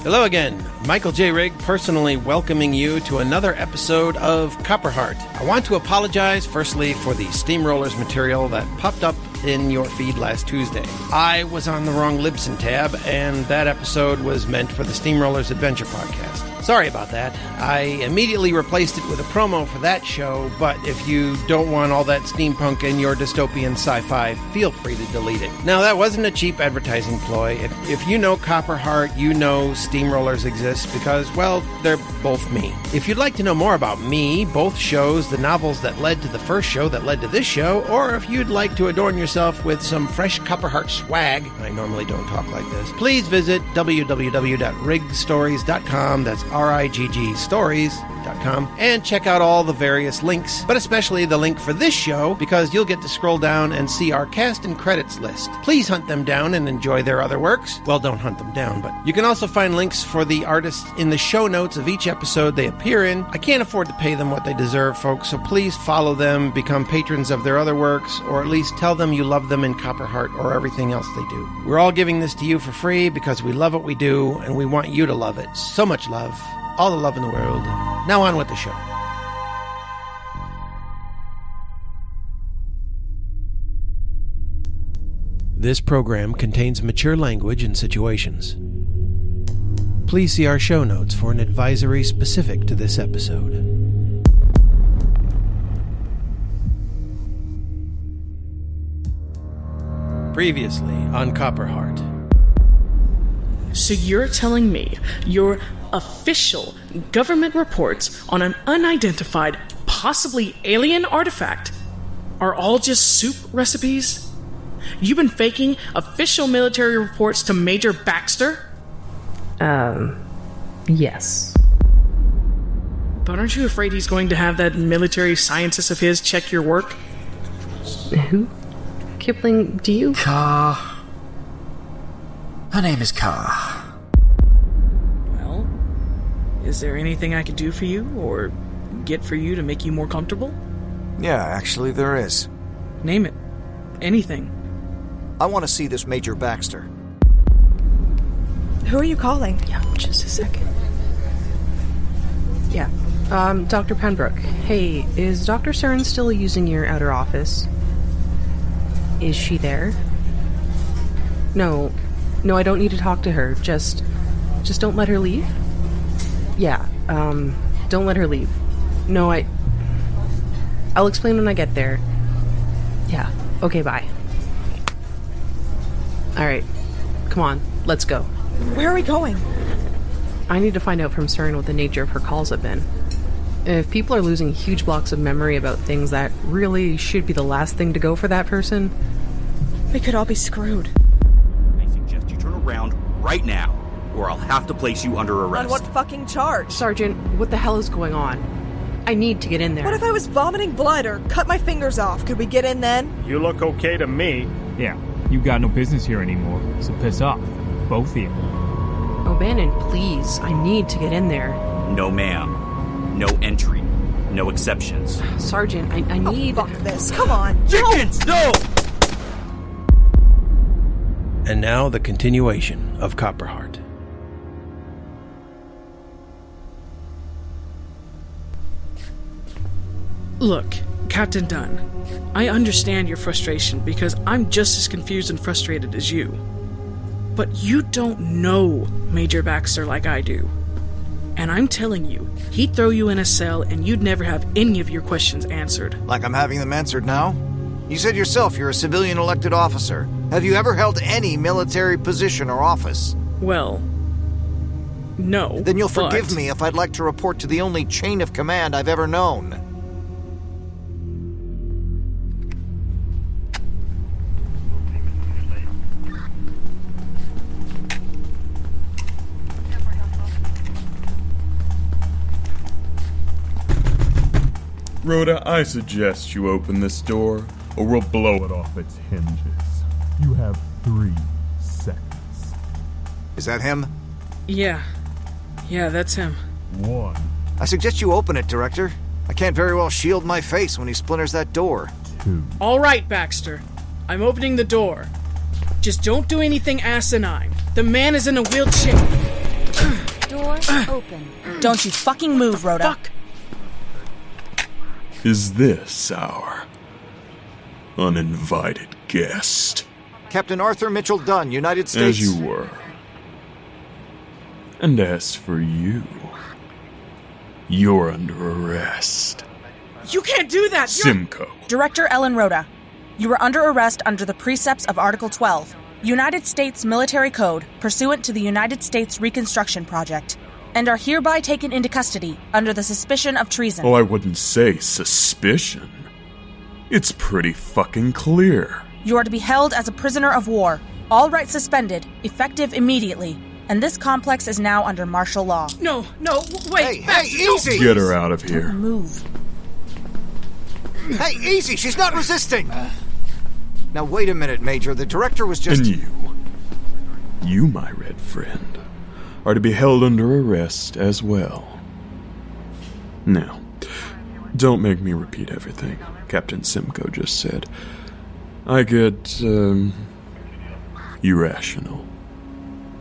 Hello again. Michael J. Rigg personally welcoming you to another episode of Copperheart. I want to apologize, firstly, for the Steamrollers material that popped up in your feed last Tuesday. I was on the wrong Libsyn tab, and that episode was meant for the Steamrollers Adventure podcast. Sorry about that. I immediately replaced it with a promo for that show, but if you don't want all that steampunk in your dystopian sci-fi, feel free to delete it. Now, that wasn't a cheap advertising ploy. If you know Copperheart, you know Steamrollers exist because, well, they're both me. If you'd like to know more about me, both shows, the novels that led to the first show that led to this show, or if you'd like to adorn yourself with some fresh Copperheart swag, I normally don't talk like this, please visit www.riggstories.com. That's RIGG stories.com, and check out all the various links, but especially the link for this show, because you'll get to scroll down and see our cast and credits list. Please hunt them down and enjoy their other works. Well, don't hunt them down, but you can also find links for the artists in the show notes of each episode they appear in. I can't afford to pay them what they deserve, folks, so please follow them, become patrons of their other works, or at least tell them you love them in Copperheart or everything else they do. We're all giving this to you for free because we love what we do, and we want you to love it. So much love. All the love in the world. Now on with the show. This program contains mature language and situations. Please see our show notes for an advisory specific to this episode. Previously on Copperheart. So you're telling me your official government reports on an unidentified, possibly alien artifact are all just soup recipes? You've been faking official military reports to Major Baxter? Yes. But aren't you afraid he's going to have that military scientist of his check your work? Who? Kipling, do you... Car. Her name is Car. Well, is there anything I could do for you, or get for you to make you more comfortable? Yeah, actually there is. Name it. Anything. I want to see this Major Baxter. Who are you calling? Yeah, just a second. Yeah, Dr. Penbrook. Hey, is Dr. Cern still using your outer office? Is she there? No, I don't need to talk to her. Just don't let her leave? Yeah, don't let her leave. No, I'll explain when I get there. Yeah, okay, bye. Alright, come on, let's go. Where are we going? I need to find out from Cern what the nature of her calls have been. If people are losing huge blocks of memory about things that really should be the last thing to go for that person... We could all be screwed. I suggest you turn around right now, or I'll have to place you under arrest. On what fucking charge? Sergeant, what the hell is going on? I need to get in there. What if I was vomiting blood or cut my fingers off? Could we get in then? You look okay to me. Yeah, you got no business here anymore, so piss off. Both of you. O'Bannon, please. I need to get in there. No, ma'am. No entry. No exceptions. Sergeant, I need... Oh, fuck this. Come on. Chickens, no! And now the continuation of Copperheart. Look, Captain Dunn, I understand your frustration because I'm just as confused and frustrated as you. But you don't know Major Baxter like I do. And I'm telling you, he'd throw you in a cell and you'd never have any of your questions answered. Like I'm having them answered now? You said yourself you're a civilian elected officer. Have you ever held any military position or office? Well, no. Then you'll forgive me if I'd like to report to the only chain of command I've ever known. Rhoda, I suggest you open this door, or we'll blow it off its hinges. You have 3 seconds. Is that him? Yeah, that's him. 1. I suggest you open it, Director. I can't very well shield my face when he splinters that door. 2. All right, Baxter. I'm opening the door. Just don't do anything asinine. The man is in a wheelchair. door open. Don't you fucking move, Rhoda. Fuck! Is this our uninvited guest? Captain Arthur Mitchell Dunn, United States. As you were. And as for you, you're under arrest. You can't do that! Simcoe. Director Ellen Rhoda, you are under arrest under the precepts of Article 12, United States Military Code, pursuant to the United States Reconstruction Project, and are hereby taken into custody under the suspicion of treason. Oh, I wouldn't say suspicion. It's pretty fucking clear. You are to be held as a prisoner of war, all rights suspended, effective immediately, and this complex is now under martial law. No, wait. Hey, easy! Get her out of here. Move. Hey, easy! She's not resisting! Now, wait a minute, Major. The director was just... And you, my red friend, are to be held under arrest as well. Now, don't make me repeat everything Captain Simcoe just said. I get, irrational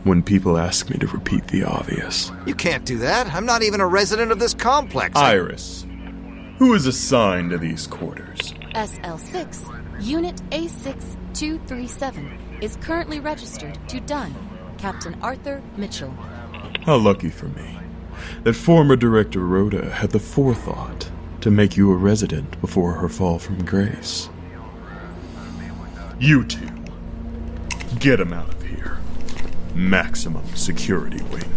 when people ask me to repeat the obvious. You can't do that. I'm not even a resident of this complex. Iris, who is assigned to these quarters? SL6, Unit A6237, is currently registered to Dunn, Captain Arthur Mitchell. How lucky for me that former Director Rhoda had the forethought to make you a resident before her fall from grace. You two, get him out of here. Maximum security wing.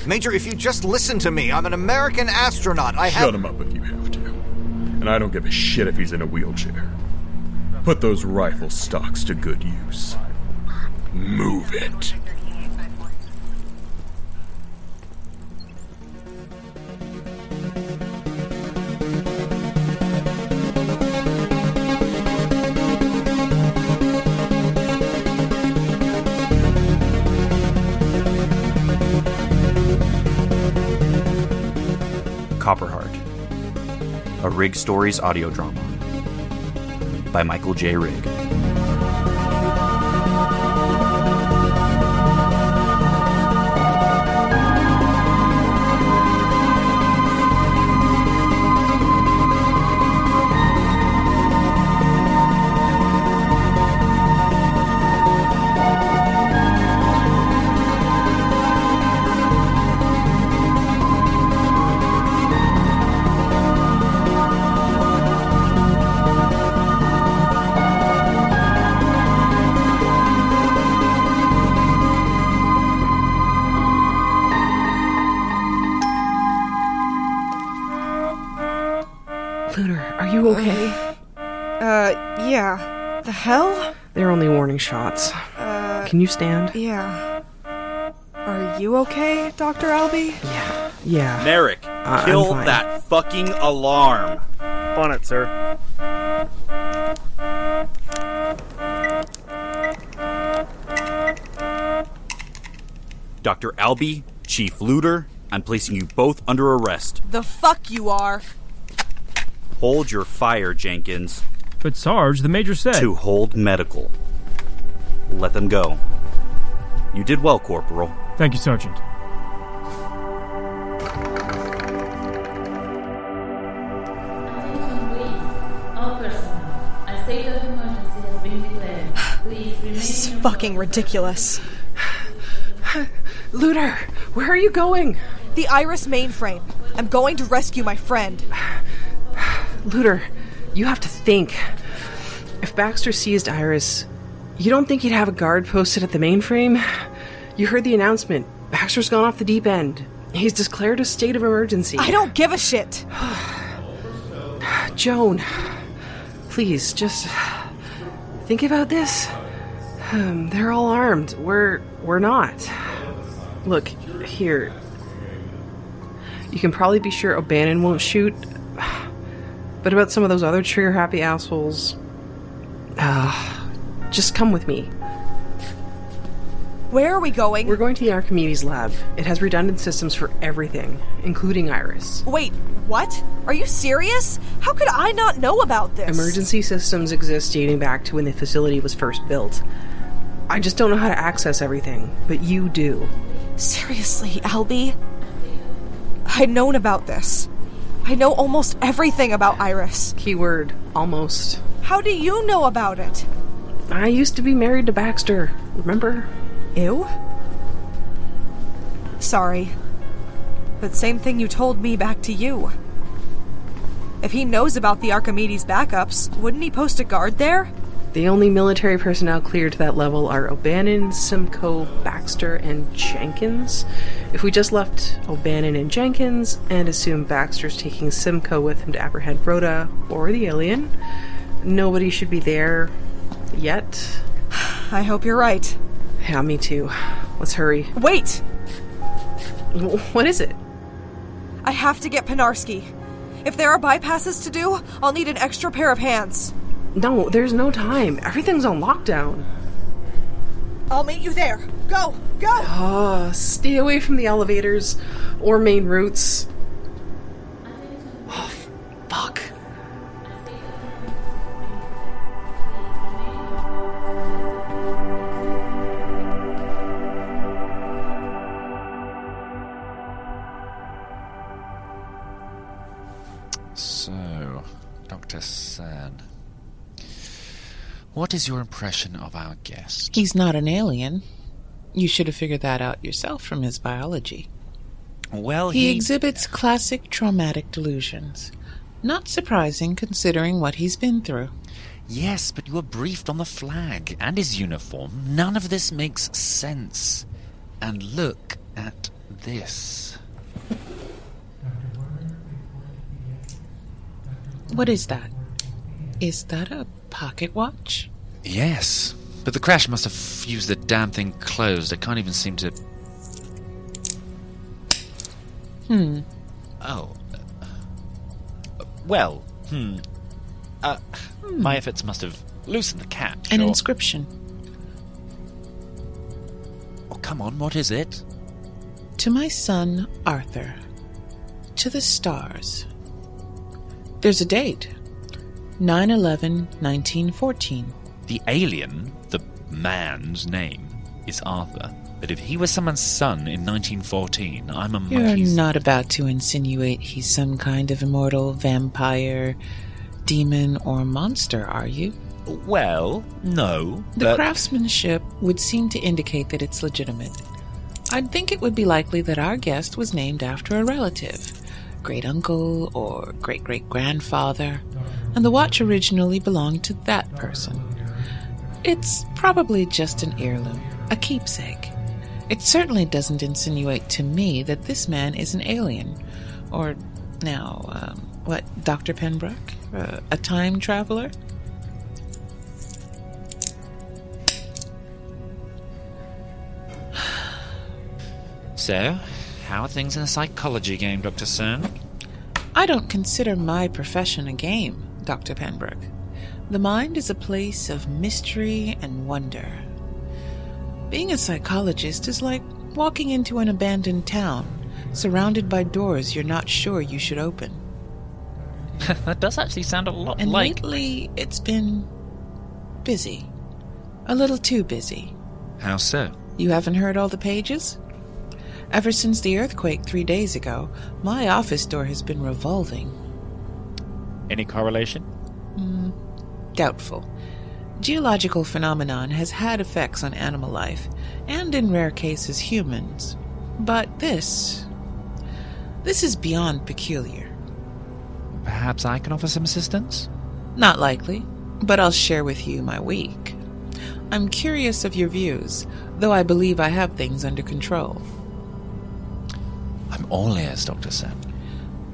Major, if you just listen to me, I'm an American astronaut. Shut him up if you have to. And I don't give a shit if he's in a wheelchair. Put those rifle stocks to good use. Move it. Copperheart, a Rigg Stories audio drama by Michael J. Rigg. You okay? Yeah. The hell? They're only warning shots. Can you stand? Yeah. Are you okay, Dr. Albee? Yeah. MERRICK, kill that fucking alarm. On it, sir. Dr. Albee, Chief Luder, I'm placing you both under arrest. The fuck you are. Hold your fire, Jenkins. But Sarge, the Major said... To hold medical. Let them go. You did well, Corporal. Thank you, Sergeant. This is fucking ridiculous. Luder, where are you going? The Iris mainframe. I'm going to rescue my friend. Luder, you have to think. If Baxter seized Iris, you don't think he'd have a guard posted at the mainframe? You heard the announcement. Baxter's gone off the deep end. He's declared a state of emergency. I don't give a shit. Joan, please, just think about this. They're all armed. We're not. Look, here. You can probably be sure O'Bannon won't shoot. But about some of those other trigger-happy assholes... just come with me. Where are we going? We're going to the Archimedes lab. It has redundant systems for everything, including Iris. Wait, what? Are you serious? How could I not know about this? Emergency systems exist dating back to when the facility was first built. I just don't know how to access everything, but you do. Seriously, Albie? I'd known about this. I know almost everything about Iris. Keyword, almost. How do you know about it? I used to be married to Baxter, remember? Ew? Sorry. But same thing you told me back to you. If he knows about the Archimedes backups, wouldn't he post a guard there? The only military personnel cleared to that level are O'Bannon, Simcoe, Baxter, and Jenkins. If we just left O'Bannon and Jenkins, and assume Baxter's taking Simcoe with him to apprehend Rhoda or the alien, nobody should be there yet. I hope you're right. Yeah, me too. Let's hurry. Wait! What is it? I have to get Penarski. If there are bypasses to do, I'll need an extra pair of hands. No, there's no time. Everything's on lockdown. I'll meet you there. Go! Go! Stay away from the elevators or main routes. Oh, fuck. So, Dr. Cern, what is your impression of our guest? He's not an alien. You should have figured that out yourself from his biology. Well, he exhibits classic traumatic delusions. Not surprising considering what he's been through. Yes, but you were briefed on the flag and his uniform. None of this makes sense. And look at this. What is that? Is that a pocket watch? Yes, but the crash must have fused the damn thing closed. I can't even seem to... Oh. Well, my efforts must have loosened the catch. An inscription. Oh, come on, what is it? To my son, Arthur. To the stars. There's a date. 9/11/1914. The alien, the man's name, is Arthur. But if he was someone's son in 1914, I'm a monkey's... You're not about to insinuate he's some kind of immortal vampire, demon, or monster, are you? Well, no. The craftsmanship would seem to indicate that it's legitimate. I'd think it would be likely that our guest was named after a relative, great-uncle or great-great-grandfather, and the watch originally belonged to that person. It's probably just an heirloom, a keepsake. It certainly doesn't insinuate to me that this man is an alien, or now, Dr. Pembroke? A time traveler? So, how are things in the psychology game, Dr. Cern? I don't consider my profession a game, Dr. Pembroke. The mind is a place of mystery and wonder. Being a psychologist is like walking into an abandoned town, surrounded by doors you're not sure you should open. That does actually sound a lot and like... And lately, it's been busy. A little too busy. How so? You haven't heard all the pages? Ever since the earthquake 3 days ago, my office door has been revolving. Any correlation? Doubtful. Geological phenomenon has had effects on animal life, and in rare cases humans. But this is beyond peculiar. Perhaps I can offer some assistance? Not likely, but I'll share with you my week. I'm curious of your views, though I believe I have things under control. I'm all ears, Dr. Cern.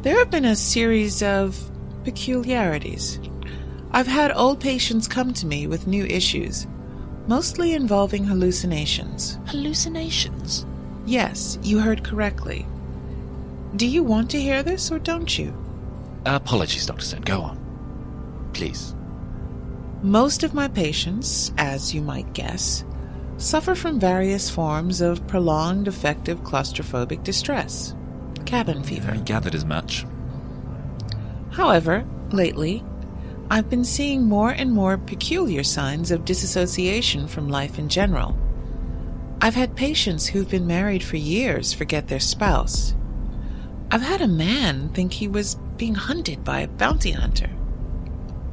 There have been a series of peculiarities. I've had old patients come to me with new issues, mostly involving hallucinations. Hallucinations? Yes, you heard correctly. Do you want to hear this, or don't you? Apologies, Dr. Cern. Go on. Please. Most of my patients, as you might guess, suffer from various forms of prolonged affective claustrophobic distress. Cabin fever. I gathered as much. However, lately, I've been seeing more and more peculiar signs of disassociation from life in general. I've had patients who've been married for years forget their spouse. I've had a man think he was being hunted by a bounty hunter.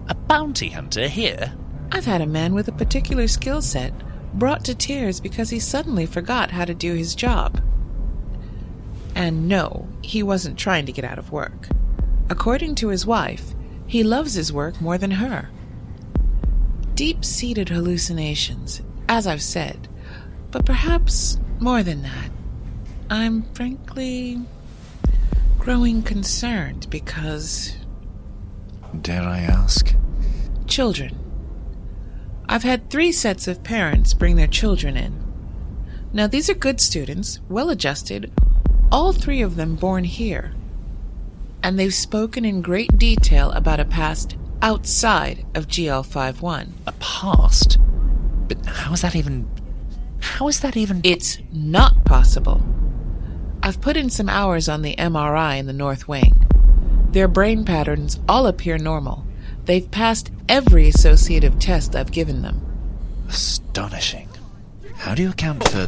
A bounty hunter here? I've had a man with a particular skill set brought to tears because he suddenly forgot how to do his job. And no, he wasn't trying to get out of work. According to his wife, he loves his work more than her. Deep-seated hallucinations, as I've said, but perhaps more than that. I'm frankly growing concerned because... Dare I ask? Children. I've had 3 sets of parents bring their children in. Now, these are good students, well-adjusted, all 3 of them born here. And they've spoken in great detail about a past outside of GL51. A past? But how is that even... It's not possible. I've put in some hours on the MRI in the North Wing. Their brain patterns all appear normal. They've passed every associative test I've given them. Astonishing. How do you account for...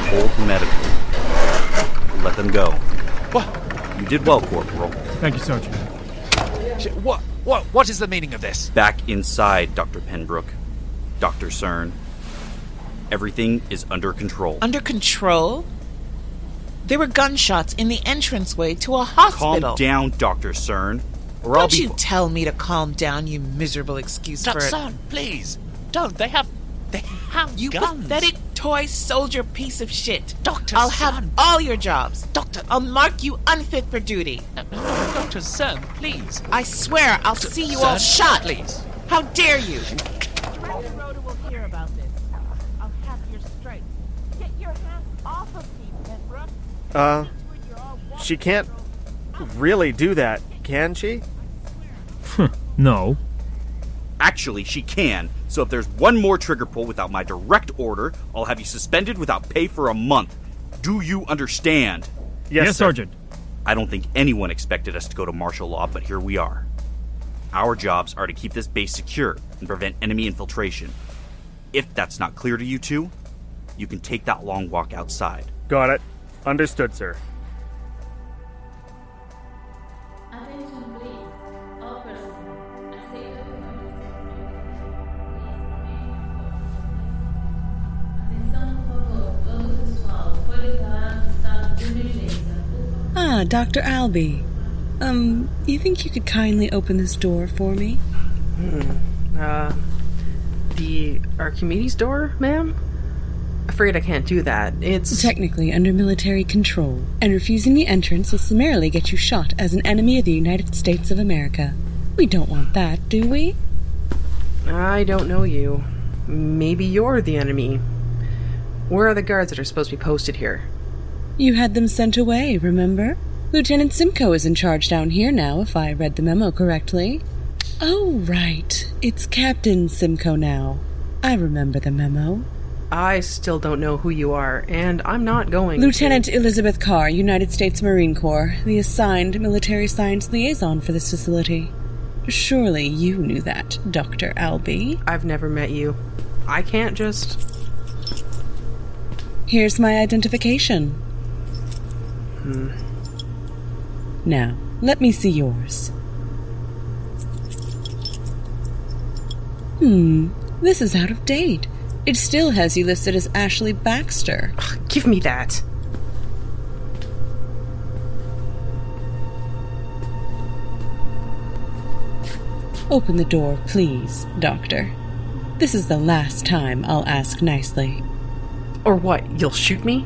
Hold medical. Let them go. What? You did well, Corporal. Thank you, Sergeant. What is the meaning of this? Back inside, Dr. Penbrook. Dr. Cern. Everything is under control. Under control? There were gunshots in the entranceway to a hospital. Calm down, Dr. Cern. Or Don't you tell me to calm down, you miserable excuse Dr. for it. Cern, please. Don't. They have you guns. Pathetic toy soldier piece of shit. Dr. I'll Cern. have all your jobs. Doctor... I'll mark you unfit for duty. Dr. Cern, please. I swear I'll see you all shot. Please. How dare you? Rhoda will hear about this. I'll have your stripes. Get your hands off of me, Penbrook. She can't really do that, can she? No. Actually, she can. So if there's one more trigger pull without my direct order, I'll have you suspended without pay for a month. Do you understand? Yes, Sergeant. I don't think anyone expected us to go to martial law, but here we are. Our jobs are to keep this base secure and prevent enemy infiltration. If that's not clear to you two, you can take that long walk outside. Got it. Understood, sir. Ah, Dr. Albee. You think you could kindly open this door for me? The Archimedes door, ma'am? Afraid I can't do that. It's technically under military control, and refusing the entrance will summarily get you shot as an enemy of the United States of America. We don't want that, do we? I don't know you. Maybe you're the enemy. Where are the guards that are supposed to be posted here? You had them sent away, remember? Lieutenant Simcoe is in charge down here now, if I read the memo correctly. Oh, right. It's Captain Simcoe now. I remember the memo. I still don't know who you are, and I'm not going Lieutenant Elizabeth Carr, United States Marine Corps, the assigned military science liaison for this facility. Surely you knew that, Dr. Albee. I've never met you. I can't just... Here's my identification. Now, let me see yours. This is out of date. It still has you listed as Ashley Baxter. Give me that. Open the door, please, Doctor. This is the last time I'll ask nicely. Or what, you'll shoot me?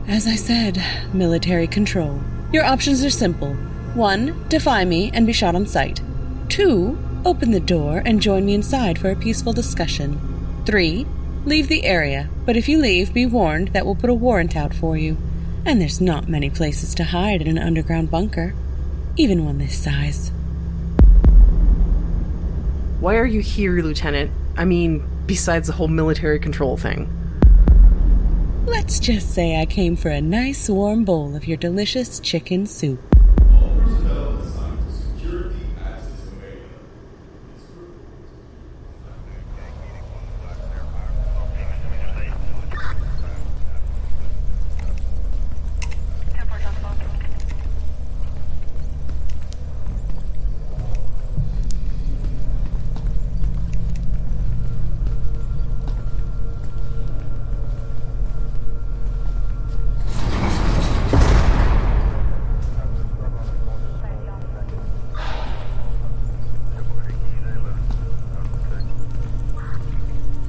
As I said, military control. Your options are simple. 1, defy me and be shot on sight. 2, open the door and join me inside for a peaceful discussion. 3, leave the area, but if you leave, be warned that we'll put a warrant out for you. And there's not many places to hide in an underground bunker, even one this size. Why are you here, Lieutenant? I mean, besides the whole military control thing. Let's just say I came for a nice warm bowl of your delicious chicken soup.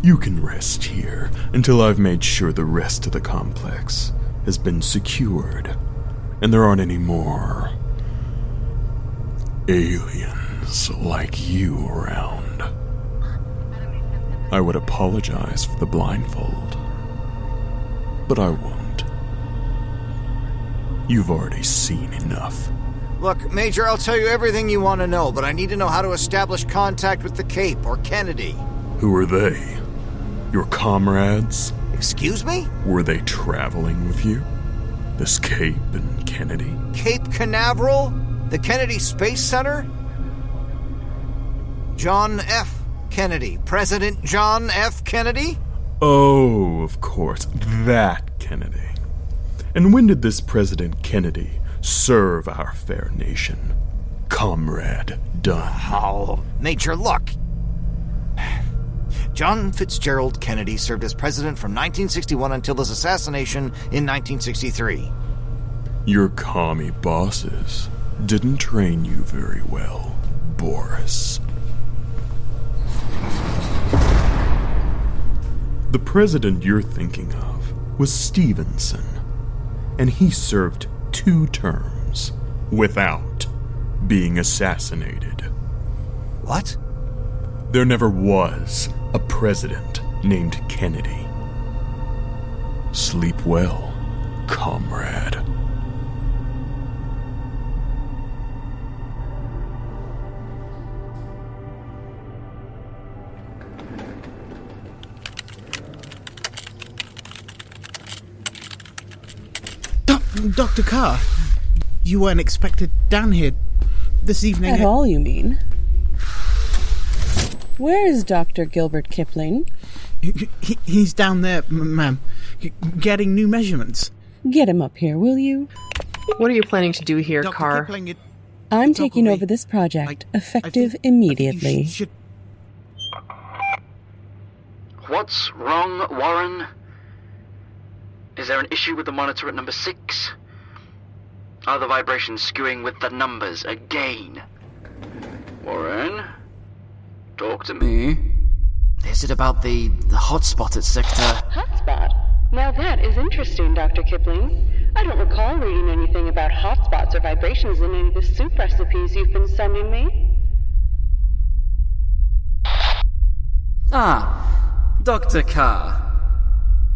You can rest here until I've made sure the rest of the complex has been secured, and there aren't any more aliens like you around. I would apologize for the blindfold, but I won't. You've already seen enough. Look, Major, I'll tell you everything you want to know, but I need to know how to establish contact with the Cape or Kennedy. Who are they? Your comrades? Excuse me? Were they traveling with you? This Cape and Kennedy? Cape Canaveral? The Kennedy Space Center? John F. Kennedy. President John F. Kennedy? Oh, of course. That Kennedy. And when did this President Kennedy serve our fair nation? Comrade Dunn. Oh, Major, look. John Fitzgerald Kennedy served as president from 1961 until his assassination in 1963. Your commie bosses didn't train you very well, Boris. The president you're thinking of was Stevenson, and he served 2 terms without being assassinated. What? There never was a president named Kennedy. Sleep well, comrade. Dr. Carr, you weren't expected down here this evening. At all, you mean? Where is Dr. Gilbert Kipling? He's down there, ma'am, getting new measurements. Get him up here, will you? What are you planning to do here, Dr. Carr? Kipling, I'm taking over this project, effective immediately. What's wrong, Warren? Is there an issue with the monitor at number 6? Are the vibrations skewing with the numbers again? Warren? Talk to me. Is it about the hotspot at Sector... Hotspot? Now that is interesting, Dr. Kipling. I don't recall reading anything about hotspots or vibrations in any of the soup recipes you've been sending me. Ah, Dr. Carr.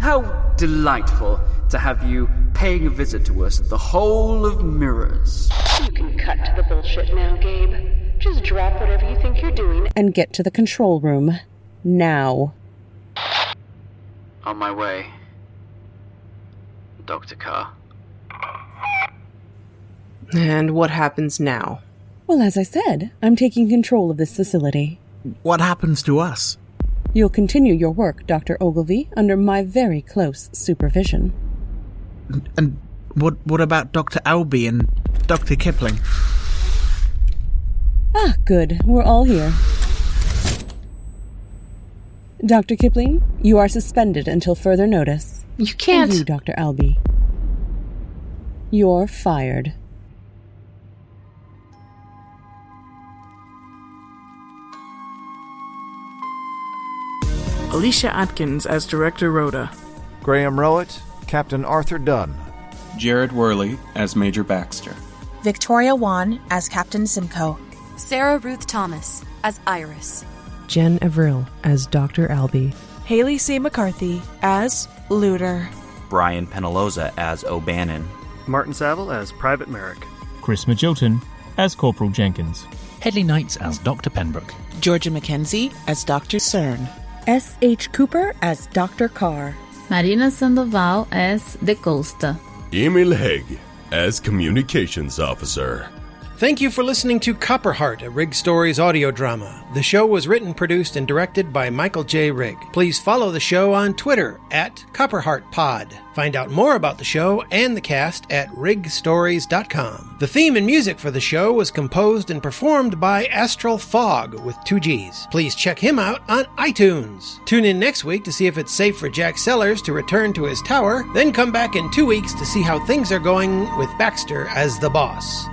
How delightful to have you paying a visit to us at the Hole of Mirrors. You can cut to the bullshit now, Gabe. Just drop whatever you think you're doing and get to the control room. Now. On my way, Dr. Carr. And what happens now? Well, as I said, I'm taking control of this facility. What happens to us? You'll continue your work, Dr. Ogilvy, under my very close supervision. And what about Dr. Albee and Dr. Kipling? Ah, good. We're all here. Dr. Kipling, you are suspended until further notice. You can't... And you, Dr. Albee. You're fired. Alicia Atkins as Director Rhoda. Graham Rowett, Captain Arthur Dunn. Jared Worley as Major Baxter. Victoria Wan as Captain Simcoe. Sarah Ruth Thomas as Iris. Jen Avril as Dr. Albee. Haley C. McCarthy as Looter. Brian Penaloza as O'Bannon. Martin Savill as Private Merrick. Chris Magilton as Corporal Jenkins. Hedley Knights as Dr. Pembroke. Georgia Mackenzie as Dr. CERN. S.H. Cooper as Dr. Carr. Marina Sandoval as De Costa. Emil Haig as Communications Officer. Thank you for listening to Copperheart, a Rigg Stories audio drama. The show was written, produced, and directed by Michael J. Rigg. Please follow the show on Twitter at CopperheartPod. Find out more about the show and the cast at riggstories.com. The theme and music for the show was composed and performed by Astral Fogg with 2 G's. Please check him out on iTunes. Tune in next week to see if it's safe for Jack Sellers to return to his tower, then come back in 2 weeks to see how things are going with Baxter as the boss.